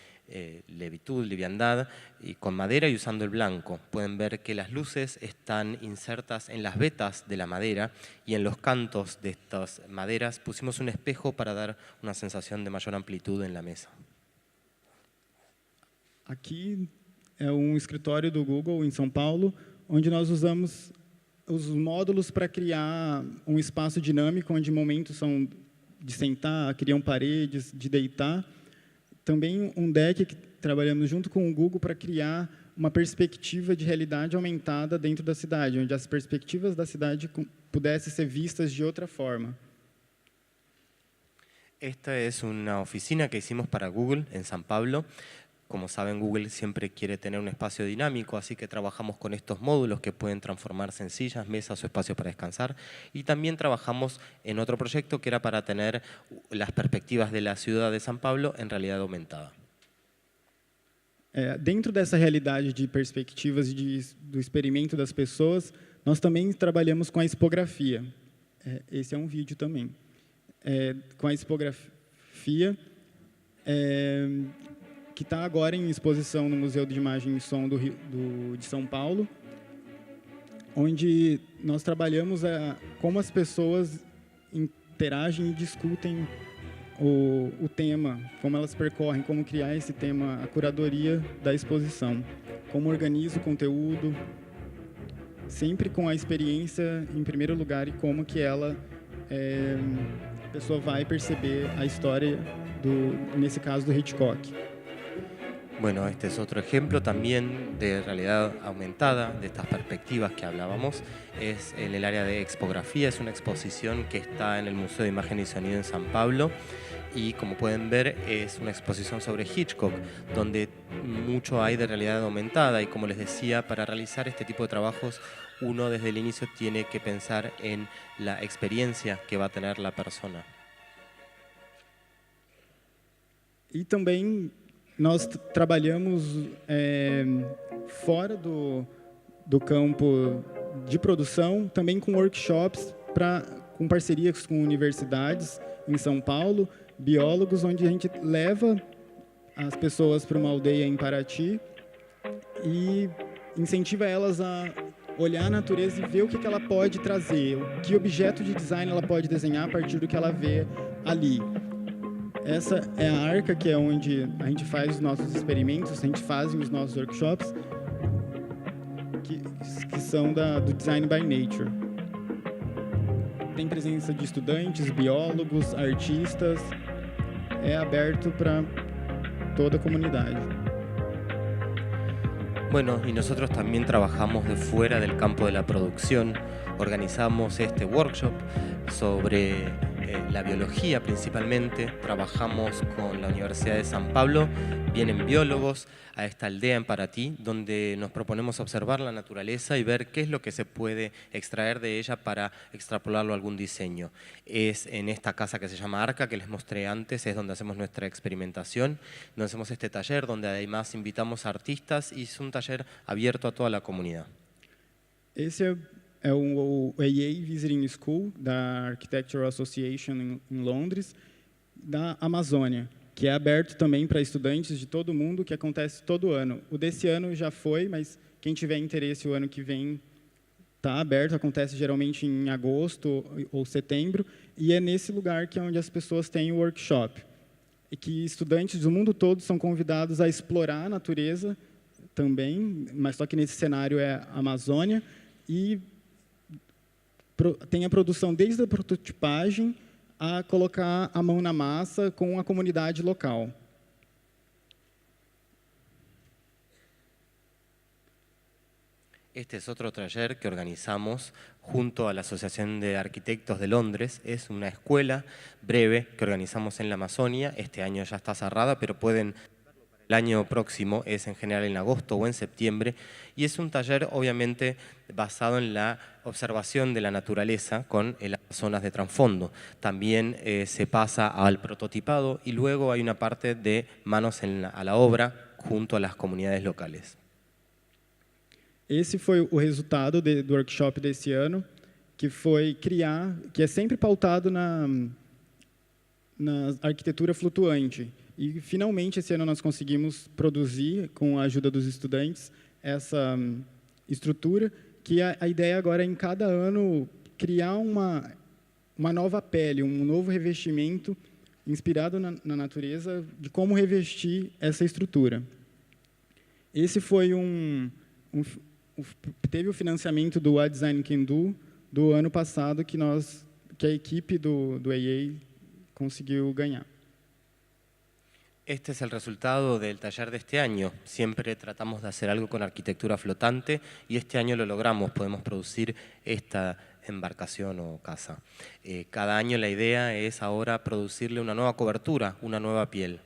levitud, liviandad, y con madera y usando el blanco. Pueden ver que las luces están insertas en las vetas de la madera y en los cantos de estas maderas pusimos un espejo para dar una sensación de mayor amplitud en la mesa. Aqui é um escritório do Google em São Paulo, onde nós usamos os módulos para criar um espaço dinâmico, onde momentos são de sentar, criam paredes, de deitar. Também um deck que trabalhamos junto com o Google para criar uma perspectiva de realidade aumentada dentro da cidade, onde as perspectivas da cidade pudessem ser vistas de outra forma. Esta es una oficina que hicimos para Google en San Pablo, Como saben, Google siempre quiere tener un espacio dinámico, así que trabajamos con estos módulos que pueden transformarse en sillas, mesas o espacios para descansar. Y también trabajamos en otro proyecto que era para tener las perspectivas de la ciudad de São Paulo en realidad aumentada. Dentro dessa realidade de perspectivas e do experimento das pessoas, nós também trabalhamos com a expografia. Esse é um vídeo também. Com a expografia, que está agora em exposição no Museu de Imagem e Som de São Paulo, onde nós trabalhamos como as pessoas interagem e discutem o tema, como elas percorrem, como criar esse tema, a curadoria da exposição, como organiza o conteúdo, sempre com a experiência em primeiro lugar e como que a pessoa vai perceber a história, nesse caso, do Hitchcock. Bueno, este es otro ejemplo también de realidad aumentada, de estas perspectivas que hablábamos. Es en el área de expografía, es una exposición que está en el Museo de Imagen y Sonido en San Pablo. Y como pueden ver, es una exposición sobre Hitchcock, donde mucho hay de realidad aumentada. Y como les decía, para realizar este tipo de trabajos, uno desde el inicio tiene que pensar en la experiencia que va a tener la persona. E também nós trabalhamos fora do campo de produção, também com workshops, com parcerias com universidades em São Paulo, biólogos, onde a gente leva as pessoas para uma aldeia em Paraty e incentiva elas a olhar a natureza e ver o que ela pode trazer, que objeto de design ela pode desenhar a partir do que ela vê ali. Essa é a Arca, que é onde a gente faz os nossos experimentos, a gente faz os nossos workshops, que são do Design by Nature. Tem presença de estudantes, biólogos, artistas, é aberto para toda a comunidade. Bueno, y nosotros también trabajamos de fuera del campo de la producción. Organizamos este workshop sobre la biología principalmente. Trabajamos con la Universidad de San Pablo. Vienen biólogos a esta aldea en Paraty, donde nos proponemos observar la naturaleza y ver qué es lo que se puede extraer de ella para extrapolarlo a algún diseño. Es en esta casa que se llama Arca, que les mostré antes, es donde hacemos nuestra experimentación, donde hacemos este taller, donde además invitamos a artistas y es un taller abierto a toda la comunidad. Esse é o AA Visiting School da Architectural Association em Londres, da Amazônia, que é aberto também para estudantes de todo mundo, que acontece todo ano. O desse ano já foi, mas quem tiver interesse o ano que vem está aberto, acontece geralmente em agosto ou setembro, e é nesse lugar que é onde as pessoas têm o workshop. E que estudantes do mundo todo são convidados a explorar a natureza também, mas só que nesse cenário é a Amazônia, e tem a produção desde a prototipagem a colocar a mão na massa com a comunidade local. Este es otro taller que organizamos junto a la Asociación de Arquitectos de Londres. Es una escuela breve que organizamos en la Amazonia. Este año ya está cerrada, pero pueden... El año próximo es en general en agosto o en septiembre y es un taller obviamente basado en la observación de la naturaleza con las zonas de trasfondo. También se pasa al prototipado y luego hay una parte de manos a la obra junto a las comunidades locales. Esse foi o resultado do workshop desse ano, que foi criar, que é sempre pautado na arquitetura flutuante. E, finalmente, esse ano nós conseguimos produzir, com a ajuda dos estudantes, essa estrutura, que a ideia agora é, em cada ano, criar uma nova pele, um novo revestimento inspirado na natureza, de como revestir essa estrutura. Esse foi teve o financiamento do A Design Can Do do ano passado, que a equipe do AA conseguiu ganhar. Este es el resultado del taller de este año. Siempre tratamos de hacer algo con arquitectura flotante y este año lo logramos. Podemos producir esta embarcación o casa. Cada año la idea es ahora producirle una nueva cobertura, una nueva piel.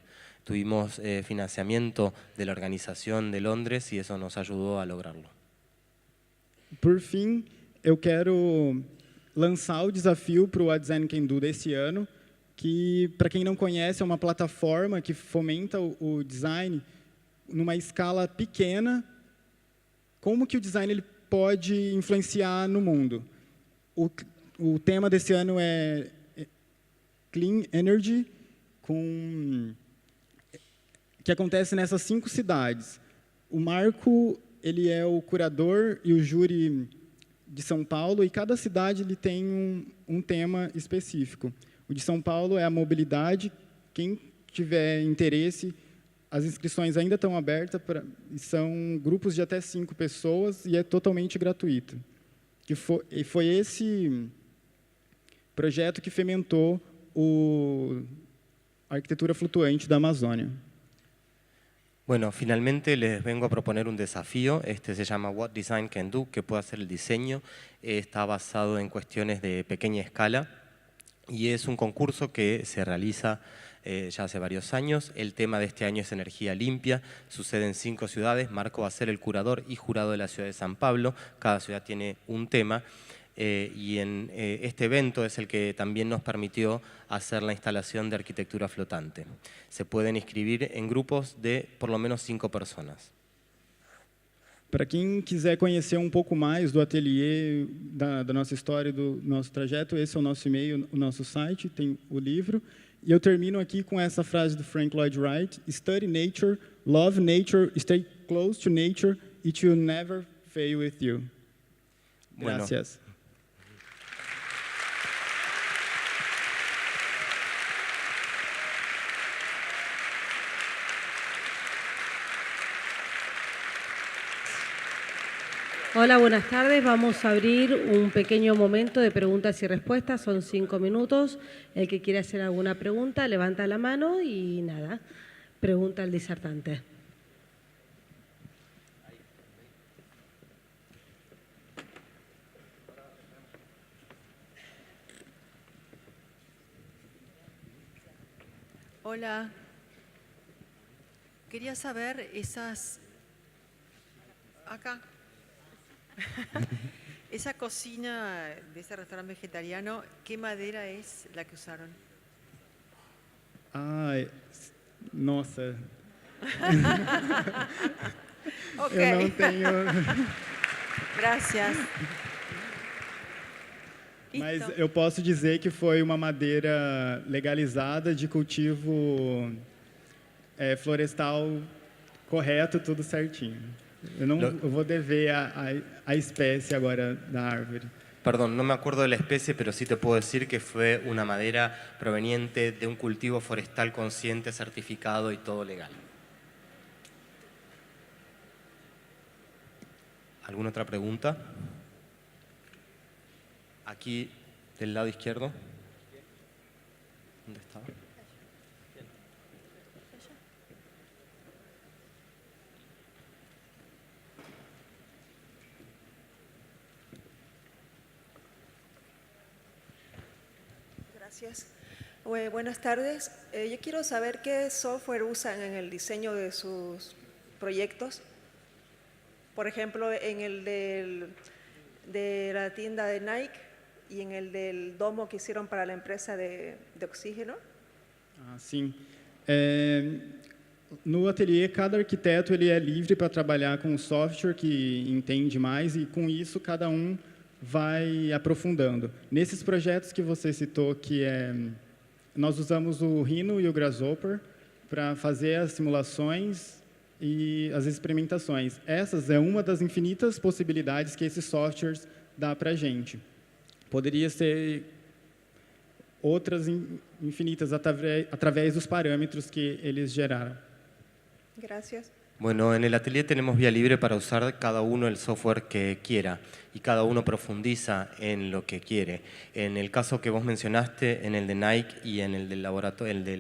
Tuvimos financiamiento de la organización de Londres y eso nos ayudó a lograrlo. Por fim, eu quero lançar o desafio para o What Design Can Do desse ano, que, para quem não conhece, é uma plataforma que fomenta o design numa escala pequena. Como que o design ele pode influenciar no mundo? O tema desse ano é Clean Energy, que acontece nessas 5 cidades. O Marco ele é o curador e o júri de São Paulo, e cada cidade ele tem um tema específico. O de São Paulo é a mobilidade. Quem tiver interesse, as inscrições ainda estão abertas, são grupos de até 5 pessoas e é totalmente gratuito. E foi esse projeto que fomentou a arquitetura flutuante da Amazônia. Bueno, finalmente les vengo a proponer un desafío. Este se llama What Design Can Do, que puede hacer el diseño. Está basado en cuestiones de pequeña escala y es un concurso que se realiza ya hace varios años. El tema de este año es energía limpia. Sucede en 5 ciudades. Marco va a ser el curador y jurado de la ciudad de San Pablo. Cada ciudad tiene un tema. Y en este evento es el que también nos permitió hacer la instalación de arquitectura flotante. Se pueden inscribir en grupos de por lo menos 5 personas. Para quem quiser conhecer um pouco mais do ateliê, da nossa história, do nosso trajeto, esse é o nosso e-mail, o nosso site, tem o livro. E eu termino aqui com essa frase do Frank Lloyd Wright: Study nature, love nature, stay close to nature, it will never fail with you. Gracias. Bueno. Hola, buenas tardes. Vamos a abrir un pequeño momento de preguntas y respuestas. Son 5 minutos. El que quiera hacer alguna pregunta, levanta la mano y nada, pregunta al disertante. Hola. Quería saber acá. Esa cocina de ese restaurante vegetariano, ¿qué madera es la que usaron? Ai, nossa. Ok. Eu não tenho... Gracias. Mas Listo. eu posso dizer que foi uma madeira legalizada de cultivo florestal correto, tudo certinho. Eu vou dever a espécie agora da árvore. Perdón, no me acuerdo de la especie, pero sí te puedo decir que fue una madera proveniente de un cultivo forestal consciente, certificado y todo legal. ¿Alguna otra pregunta? Aquí, del lado izquierdo. ¿Dónde estaba? Gracias. Buenas tardes. Yo quiero saber qué software usan en el diseño de sus proyectos. Por ejemplo, en el de la tienda de Nike y en el del domo que hicieron para la empresa de oxígeno. Sim. No ateliê, cada arquiteto ele é livre para trabalhar com o software que entende mais e, com isso, cada um vai aprofundando. Nesses projetos que você citou, nós usamos o Rhino e o Grasshopper para fazer as simulações e as experimentações. Essas é uma das infinitas possibilidades que esses softwares dá para a gente. Poderia ser outras infinitas através dos parâmetros que eles geraram. Gracias. Bueno, en el atelier tenemos vía libre para usar cada uno el software que quiera y cada uno profundiza en lo que quiere. En el caso que vos mencionaste, en el de Nike y en el del laboratorio, el de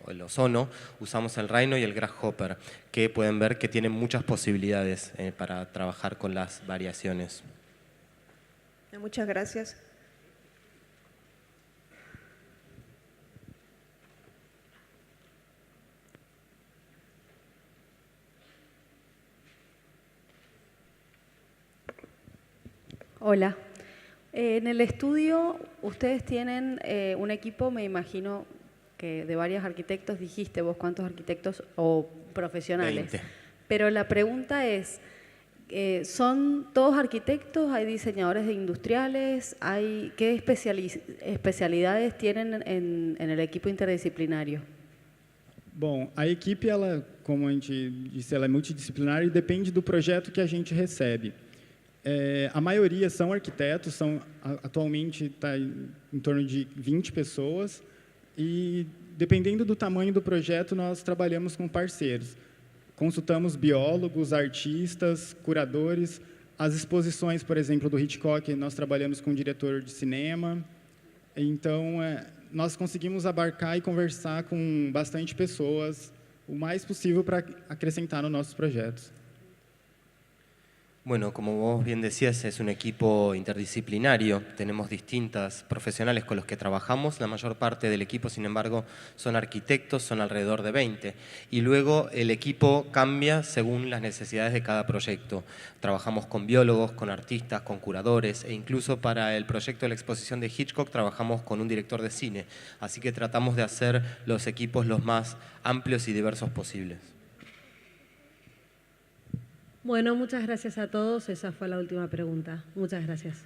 el Ozono, usamos el Rhino y el Grasshopper, que pueden ver que tienen muchas posibilidades para trabajar con las variaciones. Muchas gracias. Hola. En el estudio ustedes tienen un equipo, me imagino que de varios arquitectos, dijiste vos cuántos arquitectos o profesionales. 20. Pero la pregunta es, ¿son todos arquitectos? ¿Hay diseñadores de industriales? ¿Qué especialidades tienen en el equipo interdisciplinario? Bom, a equipe, ela, como a gente disse, ela é multidisciplinar e depende do projeto que a gente recebe. A maioria são arquitetos, atualmente está em torno de 20 pessoas e, dependendo do tamanho do projeto, nós trabalhamos com parceiros. Consultamos biólogos, artistas, curadores. As exposições, por exemplo, do Hitchcock, nós trabalhamos com um diretor de cinema. Então, nós conseguimos abarcar e conversar com bastante pessoas, o mais possível para acrescentar nos nossos projetos. Bueno, como vos bien decías, es un equipo interdisciplinario. Tenemos distintas profesionales con los que trabajamos. La mayor parte del equipo, sin embargo, son arquitectos, son alrededor de 20. Y luego el equipo cambia según las necesidades de cada proyecto. Trabajamos con biólogos, con artistas, con curadores e incluso para el proyecto de la exposición de Hitchcock trabajamos con un director de cine. Así que tratamos de hacer los equipos los más amplios y diversos posibles. Bueno, muchas gracias a todos. Esa fue la última pregunta. Muchas gracias.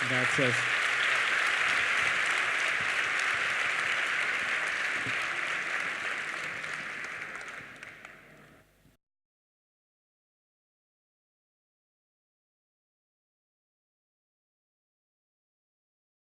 Gracias.